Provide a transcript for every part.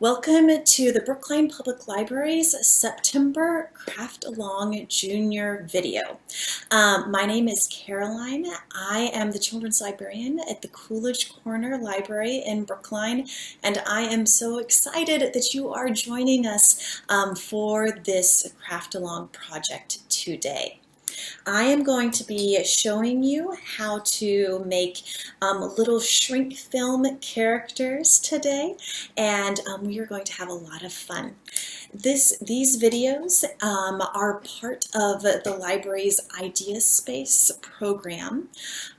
Welcome to the Brookline Public Library's September Craft Along Junior video. My name is Caroline. I am the children's librarian at the Coolidge Corner Library in Brookline, and I am so excited that you are joining us for this Craft Along project today. I am going to be showing you how to make little shrink film characters today, and we are going to have a lot of fun. These videos are part of the library's ideaSPACE program.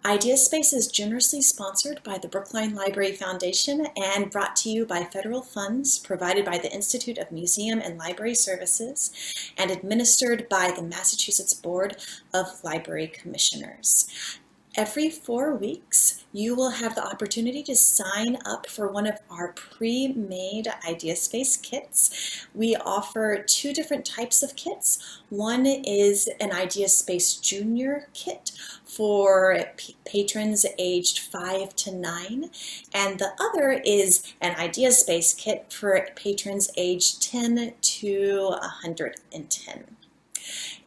ideaSPACE is generously sponsored by the Brookline Library Foundation and brought to you by federal funds provided by the Institute of Museum and Library Services and administered by the Massachusetts Board of Library Commissioners. Every 4 weeks, you will have the opportunity to sign up for one of our pre-made ideaSPACE kits. We offer 2 different types of kits. One is an ideaSPACE Junior kit for patrons aged 5 to 9, and the other is an ideaSPACE kit for patrons aged 10 to 110.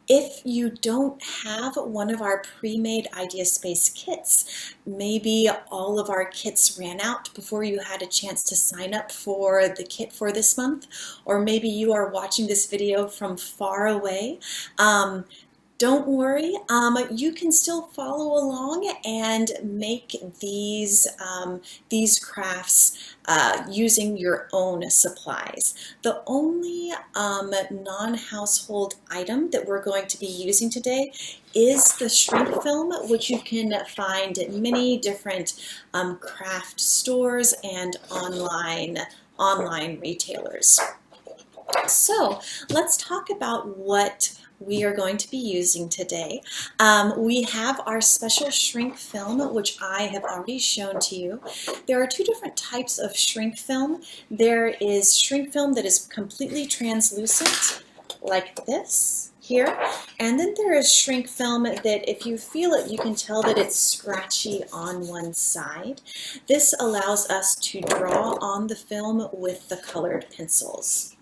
If you don't have one of our pre-made ideaSPACE kits, maybe all of our kits ran out before you had a chance to sign up for the kit for this month, or maybe you are watching this video from far away, don't worry, you can still follow along and make these crafts using your own supplies. The only non-household item that we're going to be using today is the shrink film, which you can find at many different craft stores and online retailers. So let's talk about what we are going to be using today. We have our special shrink film, which I have already shown to you. There are 2 different types of shrink film. There is shrink film that is completely translucent, like this here, and then there is shrink film that if you feel it, you can tell that it's scratchy on one side. This allows us to draw on the film with the colored pencils.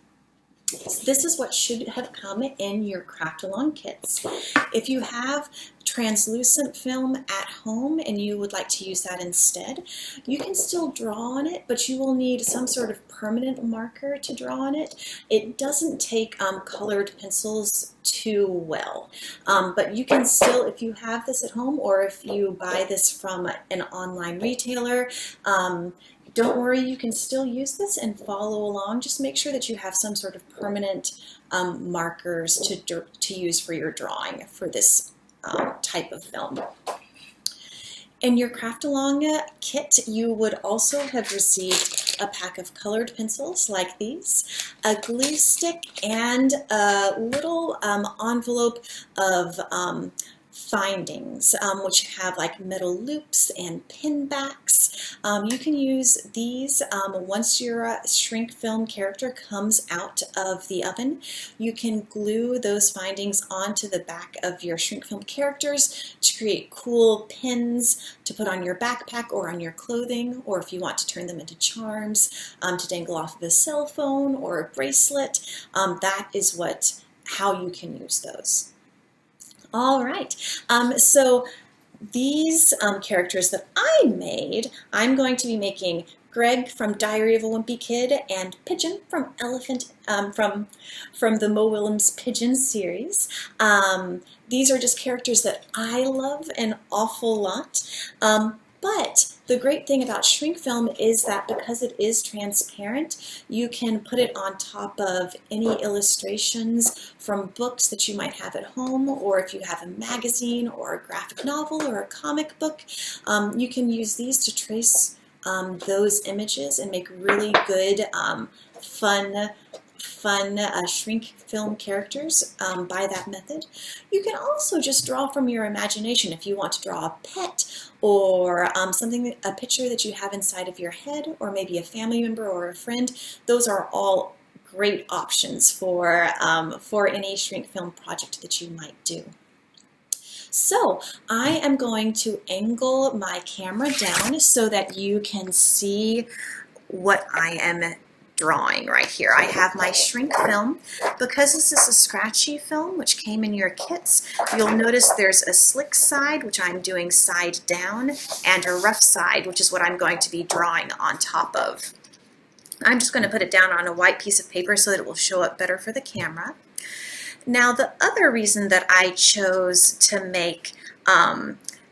This is what should have come in your craft along kits. If you have translucent film at home and you would like to use that instead, you can still draw on it, but you will need some sort of permanent marker to draw on it. It doesn't take colored pencils too well, but you can still, if you have this at home or if you buy this from an online retailer, don't worry, you can still use this and follow along. Just make sure that you have some sort of permanent markers to use for your drawing for this type of film. In your craft along kit, you would also have received a pack of colored pencils like these, a glue stick, and a little envelope of findings, which have like metal loops and pin backs. You can use these once your shrink film character comes out of the oven. You can glue those findings onto the back of your shrink film characters to create cool pins to put on your backpack or on your clothing, or if you want to turn them into charms to dangle off of a cell phone or a bracelet. That is how you can use those. All right, so these characters that I made, I'm going to be making Greg from Diary of a Wimpy Kid and Pigeon from from the Mo Willems Pigeon series. These are just characters that I love an awful lot. But the great thing about shrink film is that because it is transparent, you can put it on top of any illustrations from books that you might have at home, or if you have a magazine or a graphic novel or a comic book, you can use these to trace those images and make really good, fun shrink film characters by that method. You can also just draw from your imagination if you want to draw a pet or a picture that you have inside of your head, or maybe a family member or a friend. Those are all great options for any shrink film project that you might do. So I am going to angle my camera down so that you can see what I am drawing right here. I have my shrink film. Because this is a scratchy film, which came in your kits, you'll notice there's a slick side, which I'm doing side down, and a rough side, which is what I'm going to be drawing on top of. I'm just going to put it down on a white piece of paper so that it will show up better for the camera. Now, the other reason that I chose to make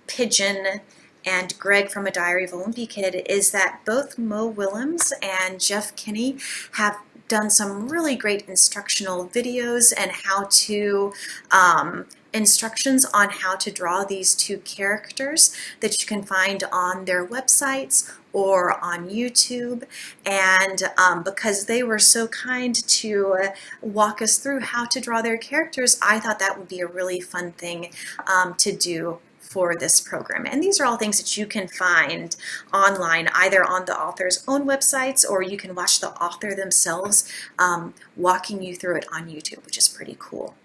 Pigeon and Greg from A Diary of a Wimpy Kid is that both Mo Willems and Jeff Kinney have done some really great instructional videos and how to instructions on how to draw these two characters that you can find on their websites or on YouTube. And because they were so kind to walk us through how to draw their characters, I thought that would be a really fun thing to do for this program. And these are all things that you can find online, either on the author's own websites, or you can watch the author themselves walking you through it on YouTube, which is pretty cool.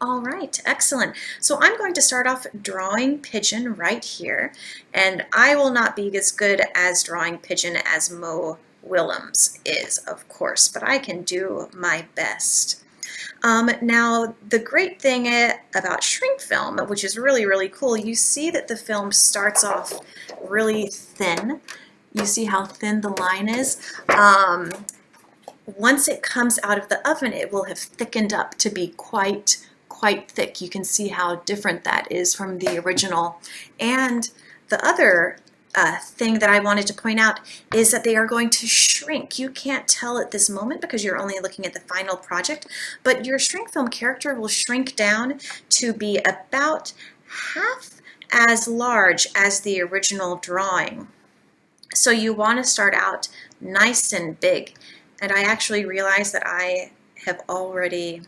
All right, excellent. So I'm going to start off drawing Pigeon right here, and I will not be as good as drawing Pigeon as Mo Willems is, of course, but I can do my best. Now, the great thing about shrink film, which is really, really cool, you see that the film starts off really thin. You see how thin the line is? Once it comes out of the oven, it will have thickened up to be quite thick. You can see how different that is from the original. And the other thing that I wanted to point out is that they are going to shrink. You can't tell at this moment because you're only looking at the final project, but your shrink film character will shrink down to be about half as large as the original drawing. So you want to start out nice and big. And I actually realized that I have already,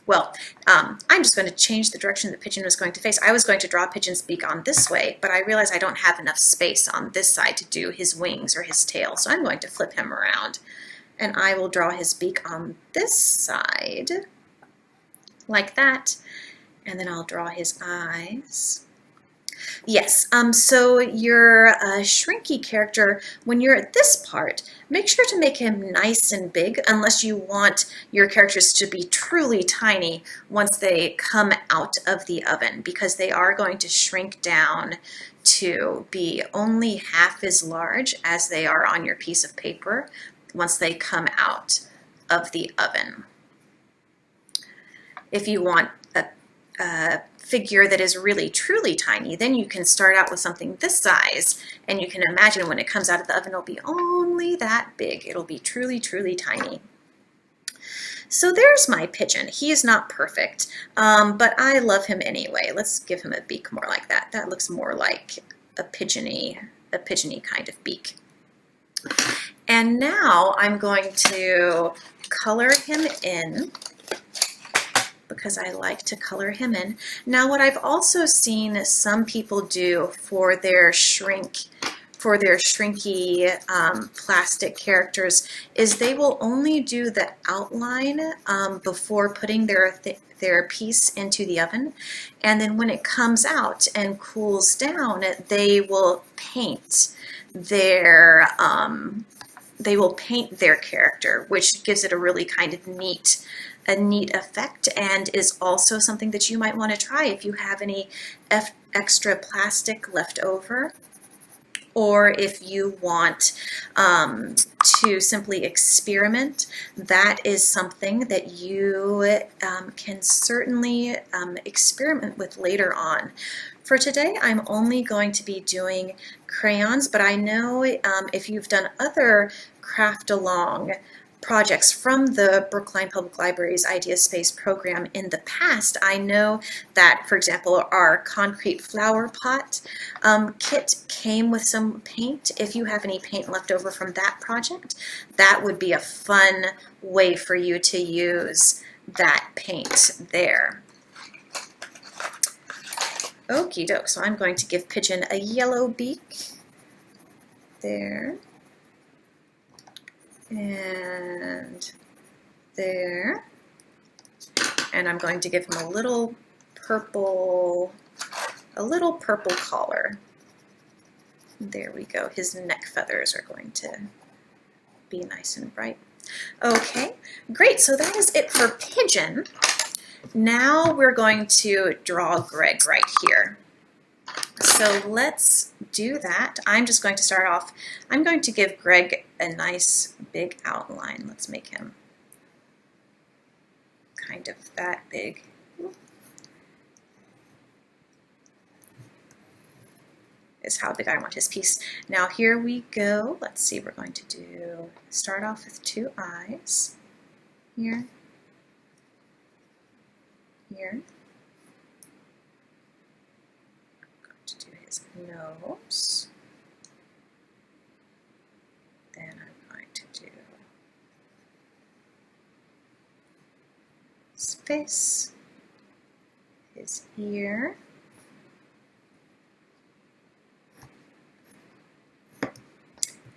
well, I'm just going to change the direction the Pigeon was going to face. I was going to draw Pigeon's beak on this way, but I realized I don't have enough space on this side to do his wings or his tail, so I'm going to flip him around. And I will draw his beak on this side, like that, and then I'll draw his eyes. Yes, so your shrinky character, when you're at this part, make sure to make him nice and big unless you want your characters to be truly tiny once they come out of the oven, because they are going to shrink down to be only half as large as they are on your piece of paper once they come out of the oven. If you want a figure that is really truly tiny, then you can start out with something this size, and you can imagine when it comes out of the oven it'll be only that big. It'll be truly tiny. So there's my Pigeon. He is not perfect, but I love him anyway. Let's give him a beak more like that. That looks more like a pigeony kind of beak. And now I'm going to color him in, because I like to color him in. Now, what I've also seen some people do for their shrinky plastic characters is they will only do the outline before putting their piece into the oven, and then when it comes out and cools down, they will paint their character, which gives it a really kind of neat effect, and is also something that you might want to try if you have any extra plastic left over, or if you want to simply experiment. That is something that you can certainly experiment with later on. For today, I'm only going to be doing crayons, but I know if you've done other craft along projects from the Brookline Public Library's ideaSPACE program in the past, I know that, for example, our concrete flower pot kit came with some paint. If you have any paint left over from that project, that would be a fun way for you to use that paint there. Okie doke, so I'm going to give Pigeon a yellow beak there. And there, and I'm going to give him a little purple collar. There we go. His neck feathers are going to be nice and bright. Okay, great. So that is it for Pigeon. Now we're going to draw Greg right here. So let's do that. I'm just going to start off. I'm going to give Greg a nice big outline. Let's make him kind of that big. Is how big I want his piece. Now here we go. Let's see, we're going to start off with 2 eyes. Here. Here. I'm going to do his nose. Then I'm going to do his face, his ear.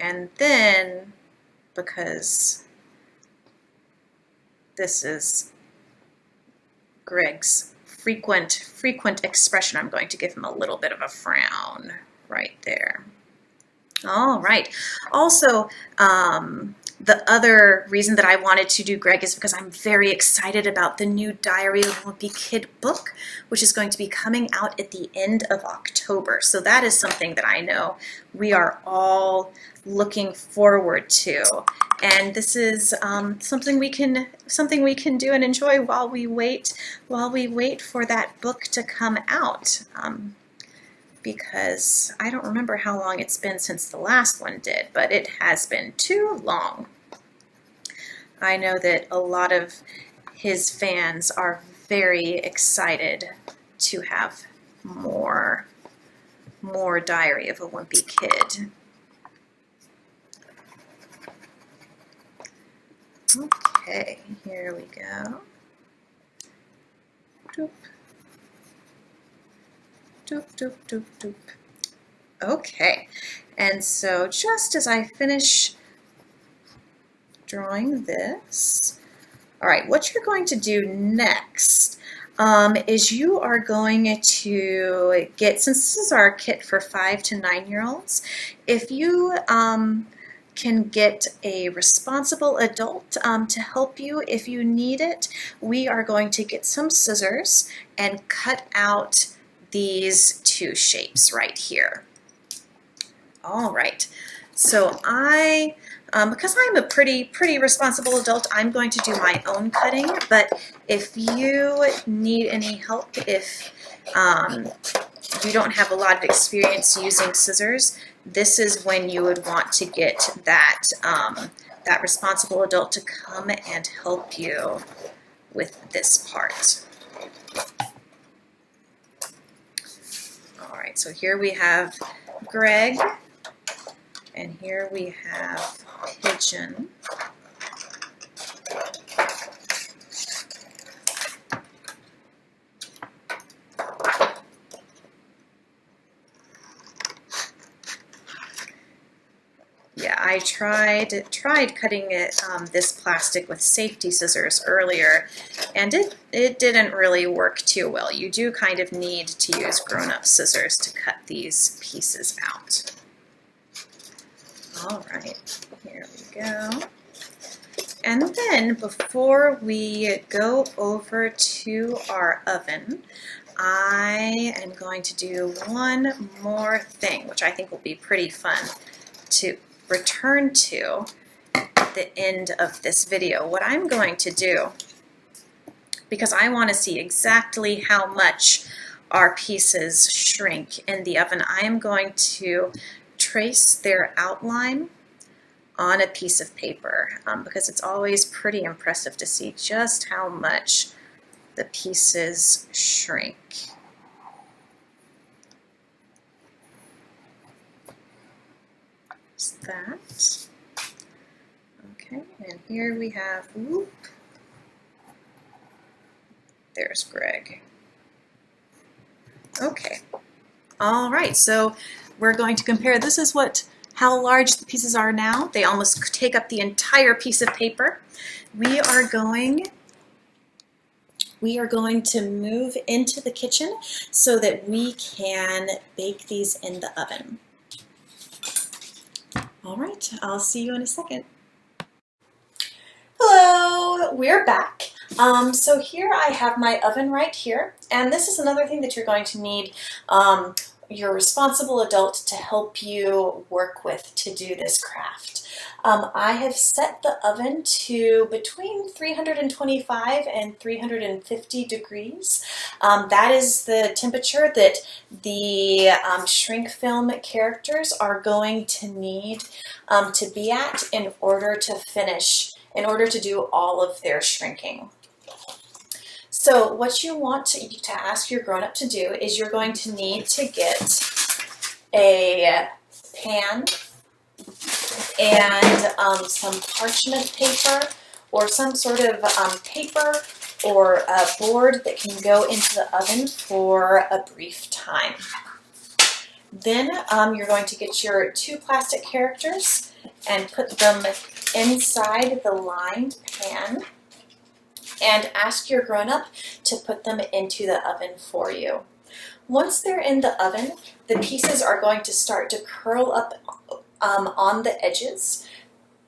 And then, because this is Greg's frequent expression, I'm going to give him a little bit of a frown right there. All right. Also, the other reason that I wanted to do Greg is because I'm very excited about the new Diary of a Wimpy Kid book, which is going to be coming out at the end of October. So that is something that I know we are all looking forward to. And this is something we can do and enjoy while we wait for that book to come out. Because I don't remember how long it's been since the last one did, but it has been too long. I know that a lot of his fans are very excited to have more Diary of a Wimpy Kid. Okay, here we go. Doop. Doop, doop, doop, doop. Okay, and so just as I finish drawing this, all right, what you're going to do next is you are going to get, since this is our kit for 5 to 9-year-olds, if you can get a responsible adult to help you if you need it, we are going to get some scissors and cut out these 2 shapes right here. All right, so because I'm a pretty responsible adult, I'm going to do my own cutting, but if you need any help, if you don't have a lot of experience using scissors, this is when you would want to get that, that responsible adult to come and help you with this part. All right, so here we have Greg, and here we have Pigeon. Yeah, I tried cutting it this plastic with safety scissors earlier, and it didn't really work too well. You do kind of need to use grown-up scissors to cut these pieces out. All right, here we go. And then before we go over to our oven, I am going to do one more thing, which I think will be pretty fun to return to at the end of this video. What I'm going to do, because I want to see exactly how much our pieces shrink in the oven, I am going to trace their outline on a piece of paper, because it's always pretty impressive to see just how much the pieces shrink. That. Okay, and here we have, whoop, there's Greg. Okay, all right, so we're going to compare. This is how large the pieces are now. They almost take up the entire piece of paper. We are going to move into the kitchen so that we can bake these in the oven. All right, I'll see you in a second. Hello, we're back. So here I have my oven right here, and this is another thing that you're going to need your responsible adult to help you work with to do this craft. I have set the oven to between 325 and 350 degrees. That is the temperature that the shrink film characters are going to need to be at in order to finish, in order to do all of their shrinking. So what you want to ask your grown-up to do is you're going to need to get a pan and some parchment paper or some sort of paper or a board that can go into the oven for a brief time. Then you're going to get your 2 plastic characters and put them inside the lined pan and ask your grown-up to put them into the oven for you. Once they're in the oven, the pieces are going to start to curl up on the edges.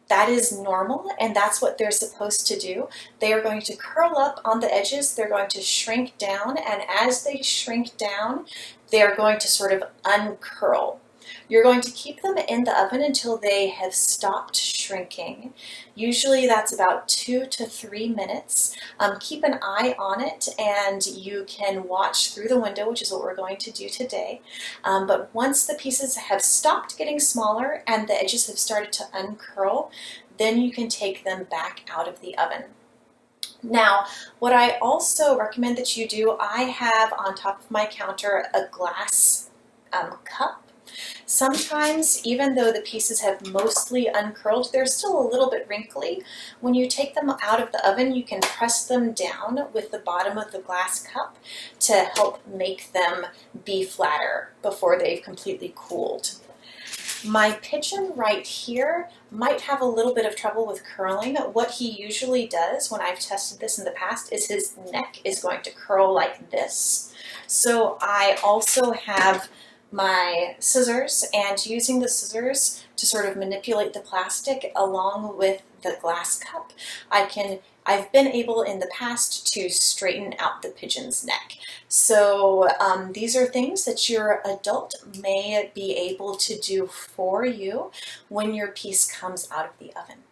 That is normal, and that's what they're supposed to do. They are going to curl up on the edges, they're going to shrink down, and as they shrink down, they are going to sort of uncurl. You're going to keep them in the oven until they have stopped shrinking. Usually that's about 2 to 3 minutes. Keep an eye on it and you can watch through the window, which is what we're going to do today. But once the pieces have stopped getting smaller and the edges have started to uncurl, then you can take them back out of the oven. Now, what I also recommend that you do, I have on top of my counter a glass cup. Sometimes, even though the pieces have mostly uncurled, they're still a little bit wrinkly. When you take them out of the oven, you can press them down with the bottom of the glass cup to help make them be flatter before they've completely cooled. My Pigeon right here might have a little bit of trouble with curling. What he usually does when I've tested this in the past is his neck is going to curl like this. So I also have my scissors, and using the scissors to sort of manipulate the plastic along with the glass cup, I've been able in the past to straighten out the pigeon's neck. So these are things that your adult may be able to do for you when your piece comes out of the oven.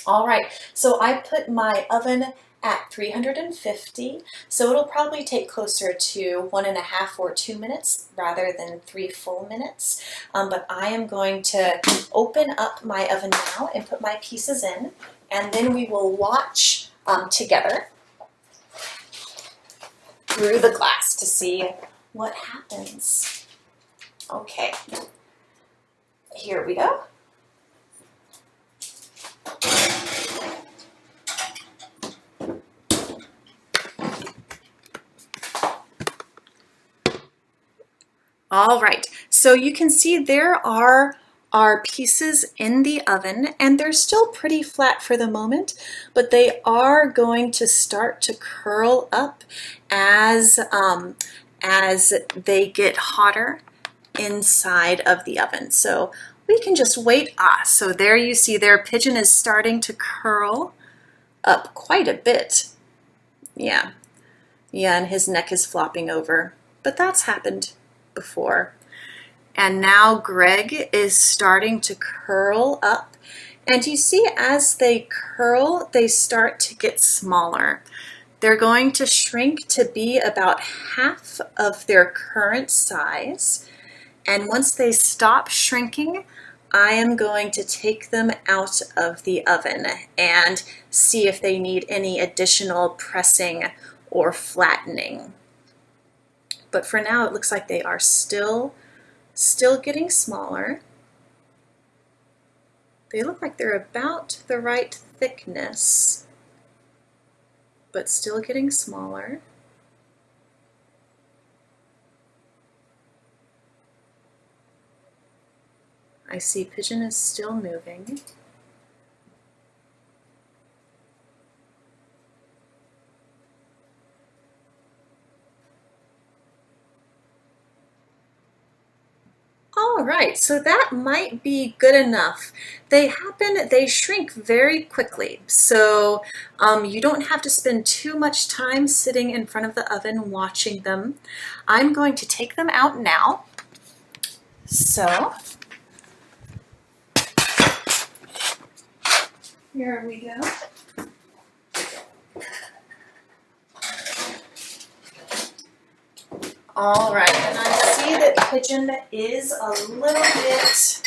All right, so I put my oven at 350, so it'll probably take closer to 1.5 or 2 minutes rather than 3 full minutes. But I am going to open up my oven now and put my pieces in, and then we will watch together through the glass to see what happens. Okay, here we go. All right, so you can see there are our pieces in the oven, and they're still pretty flat for the moment, but they are going to start to curl up as they get hotter inside of the oven. So we can just wait. So there you see their Pigeon is starting to curl up quite a bit. Yeah, and his neck is flopping over, but that's happened before. And now Greg is starting to curl up, and you see as they curl, they start to get smaller. They're going to shrink to be about half of their current size, and once they stop shrinking, I am going to take them out of the oven and see if they need any additional pressing or flattening. But for now, it looks like they are still getting smaller. They look like they're about the right thickness, but still getting smaller. I see Pigeon is still moving. All All right, so that might be good enough. They shrink very quickly. So you don't have to spend too much time sitting in front of the oven watching them. I'm going to take them out now. So here we go. All right, and I see that Pigeon is a little bit,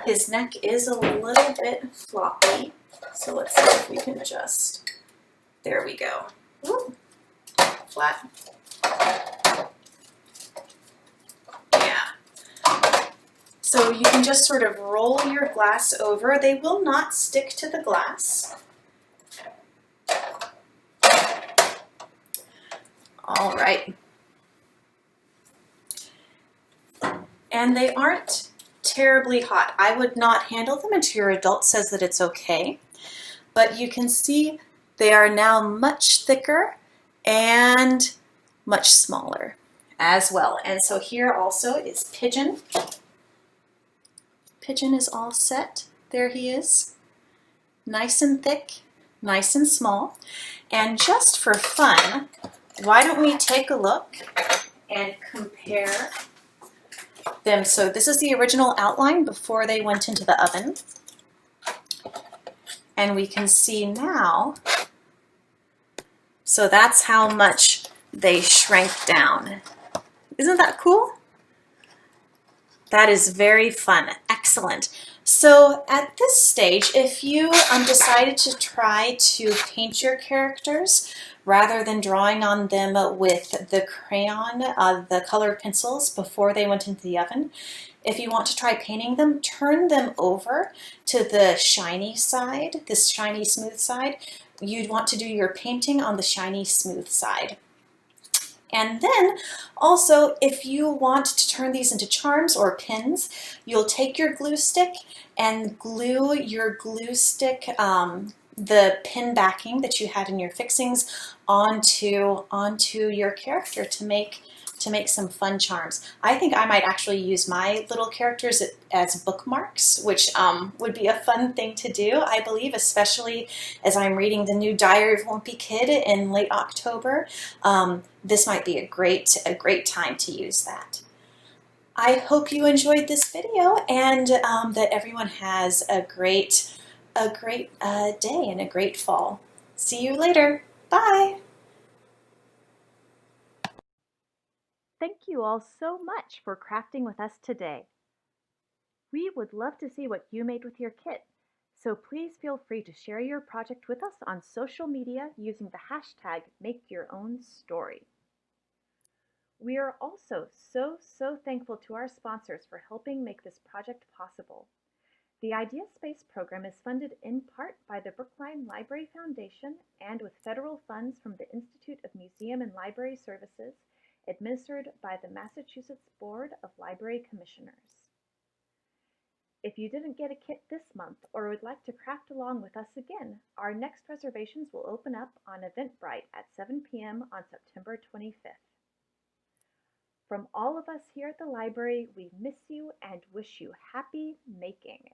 his neck is a little bit floppy. So let's see if we can just, there we go. Ooh, flat. Yeah. So you can just sort of roll your glass over. They will not stick to the glass. All right. And they aren't terribly hot. I would not handle them until your adult says that it's okay. But you can see they are now much thicker and much smaller as well. And so here also is Pigeon. Pigeon is all set. There he is. Nice and thick, nice and small. And just for fun, why don't we take a look and compare them. So this is the original outline before they went into the oven. And we can see now, so that's how much they shrank down. Isn't that cool? That is very fun. Excellent. So at this stage, if you decided to try to paint your characters rather than drawing on them with the crayon, the colored pencils before they went into the oven, if you want to try painting them, turn them over to the shiny side, this shiny smooth side. You'd want to do your painting on the shiny smooth side. And then also, if you want to turn these into charms or pins, you'll take your glue stick and glue your glue stick, the pin backing that you had in your fixings onto your character to make some fun charms. I think I might actually use my little characters as bookmarks, which would be a fun thing to do, I believe, especially as I'm reading the new Diary of a Wimpy Kid in late October. This might be a great time to use that. I hope you enjoyed this video and that everyone has a great day and a great fall. See you later. Bye. Thank you all so much for crafting with us today. We would love to see what you made with your kit, so please feel free to share your project with us on social media using the hashtag #MakeYourOwnStory. We are also so thankful to our sponsors for helping make this project possible. The ideaSPACE program is funded in part by the Brookline Library Foundation and with federal funds from the Institute of Museum and Library Services, administered by the Massachusetts Board of Library Commissioners. If you didn't get a kit this month or would like to craft along with us again, our next reservations will open up on Eventbrite at 7 p.m. on September 25th. From all of us here at the library, we miss you and wish you happy making.